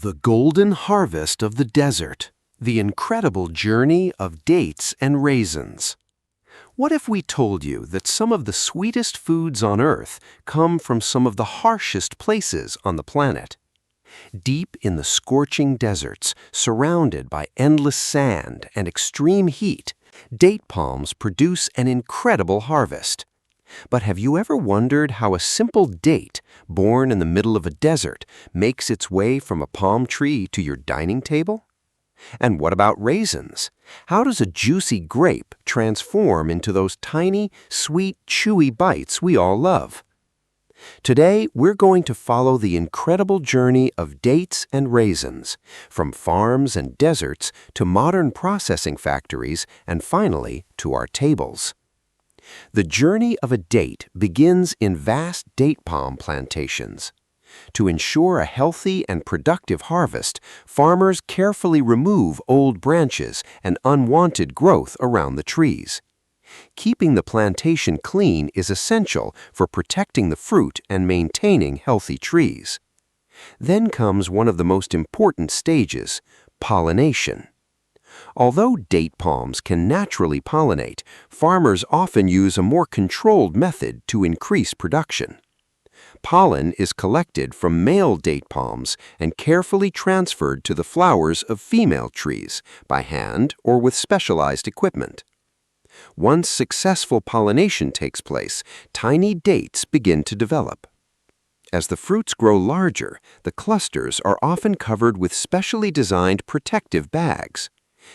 The golden harvest of the desert. The incredible journey of dates and raisins. What if we told you that some of the sweetest foods on Earth come from some of the harshest places on the planet? Deep in the scorching deserts, surrounded by endless sand and extreme heat, date palms produce an incredible harvest. But have you ever wondered how a simple date, born in the middle of a desert, makes its way from a palm tree to your dining table? And what about raisins? How does a juicy grape transform into those tiny, sweet, chewy bites we all love? Today, we're going to follow the incredible journey of dates and raisins, from farms and deserts to modern processing factories and finally to our tables. The journey of a date begins in vast date palm plantations. To ensure a healthy and productive harvest, farmers carefully remove old branches and unwanted growth around the trees. Keeping the plantation clean is essential for protecting the fruit and maintaining healthy trees. Then comes one of the most important stages, pollination. Although date palms can naturally pollinate, farmers often use a more controlled method to increase production. Pollen is collected from male date palms and carefully transferred to the flowers of female trees by hand or with specialized equipment. Once successful pollination takes place, tiny dates begin to develop. As the fruits grow larger, the clusters are often covered with specially designed protective bags.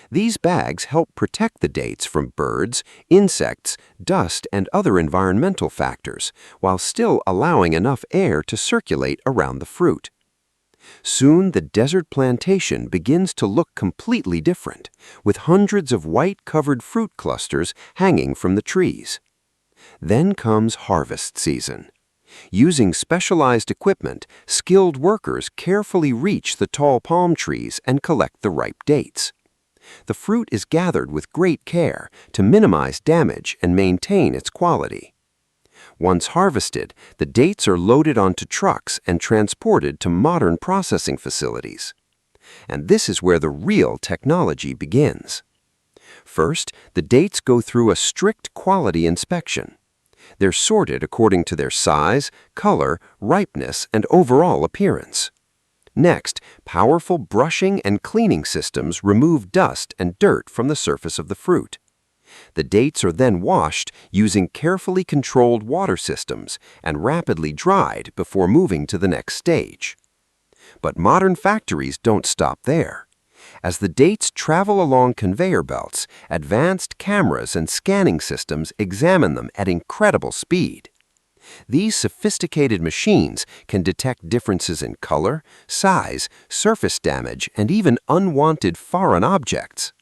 These bags help protect the dates from birds, insects, dust, and other environmental factors, while still allowing enough air to circulate around the fruit. Soon, the desert plantation begins to look completely different, with hundreds of white-covered fruit clusters hanging from the trees. Then comes harvest season. Using specialized equipment, skilled workers carefully reach the tall palm trees and collect the ripe dates. The fruit is gathered with great care to minimize damage and maintain its quality. Once harvested, the dates are loaded onto trucks and transported to modern processing facilities. And this is where the real technology begins. First, the dates go through a strict quality inspection. They're sorted according to their size, color, ripeness, and overall appearance. Next, powerful brushing and cleaning systems remove dust and dirt from the surface of the fruit. The dates are then washed using carefully controlled water systems and rapidly dried before moving to the next stage. But modern factories don't stop there. As the dates travel along conveyor belts, advanced cameras and scanning systems examine them at incredible speed. These sophisticated machines can detect differences in color, size, surface damage, and even unwanted foreign objects.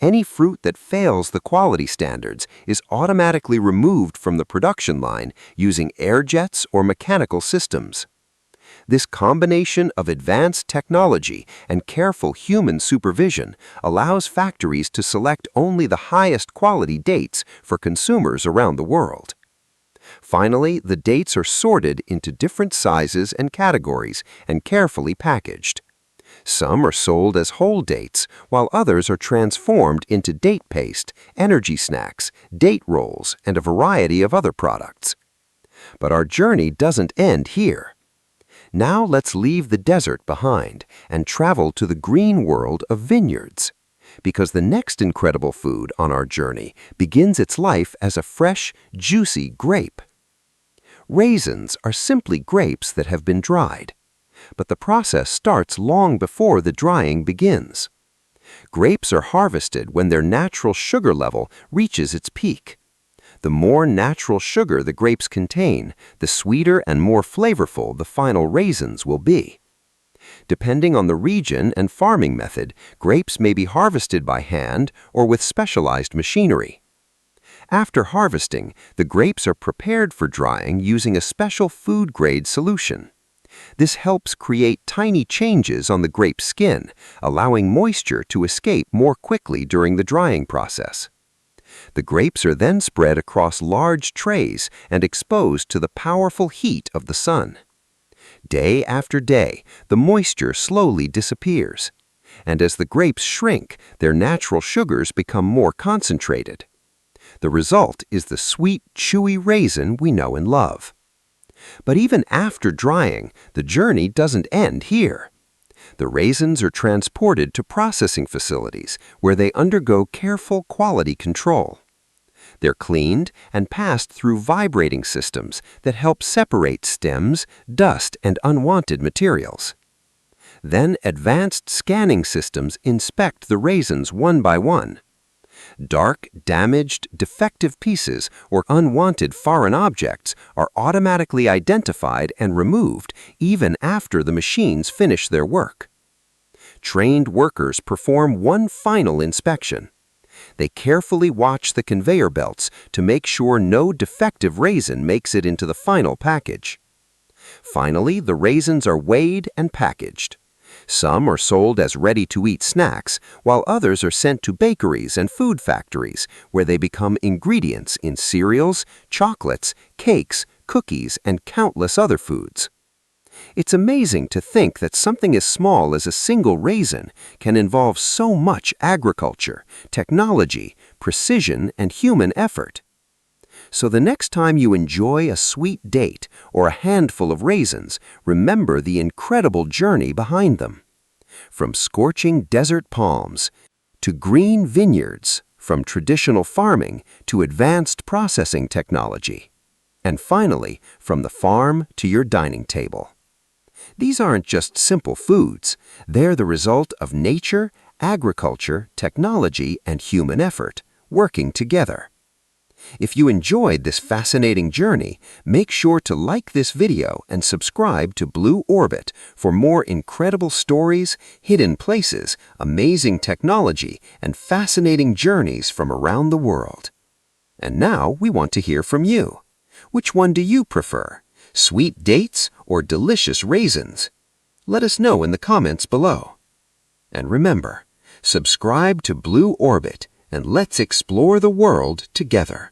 Any fruit that fails the quality standards is automatically removed from the production line using air jets or mechanical systems. This combination of advanced technology and careful human supervision allows factories to select only the highest quality dates for consumers around the world. Finally, the dates are sorted into different sizes and categories and carefully packaged. Some are sold as whole dates, while others are transformed into date paste, energy snacks, date rolls, and a variety of other products. But our journey doesn't end here. Now let's leave the desert behind and travel to the green world of vineyards. Because the next incredible food on our journey begins its life as a fresh, juicy grape. Raisins are simply grapes that have been dried. But the process starts long before the drying begins. Grapes are harvested when their natural sugar level reaches its peak. The more natural sugar the grapes contain, the sweeter and more flavorful the final raisins will be. Depending on the region and farming method, grapes may be harvested by hand or with specialized machinery. After harvesting, the grapes are prepared for drying using a special food-grade solution. This helps create tiny changes on the grape skin, allowing moisture to escape more quickly during the drying process. The grapes are then spread across large trays and exposed to the powerful heat of the sun. Day after day, the moisture slowly disappears. And as the grapes shrink, their natural sugars become more concentrated. The result is the sweet, chewy raisin we know and love. But even after drying, the journey doesn't end here. The raisins are transported to processing facilities where they undergo careful quality control. They're cleaned and passed through vibrating systems that help separate stems, dust, and unwanted materials. Then advanced scanning systems inspect the raisins one by one. Dark, damaged, defective pieces or unwanted foreign objects are automatically identified and removed even after the machines finish their work. Trained workers perform one final inspection. They carefully watch the conveyor belts to make sure no defective raisin makes it into the final package. Finally, the raisins are weighed and packaged. Some are sold as ready-to-eat snacks, while others are sent to bakeries and food factories, where they become ingredients in cereals, chocolates, cakes, cookies, and countless other foods. It's amazing to think that something as small as a single raisin can involve so much agriculture, technology, precision, and human effort. So the next time you enjoy a sweet date or a handful of raisins, remember the incredible journey behind them. From scorching desert palms to green vineyards, from traditional farming to advanced processing technology, and finally, from the farm to your dining table. These aren't just simple foods. They're the result of nature, agriculture, technology, and human effort, working together. If you enjoyed this fascinating journey, make sure to like this video and subscribe to Blue Orbit for more incredible stories, hidden places, amazing technology, and fascinating journeys from around the world. And now we want to hear from you. Which one do you prefer? Sweet dates or delicious raisins? Let us know in the comments below. And remember, subscribe to Blue Orbit and let's explore the world together.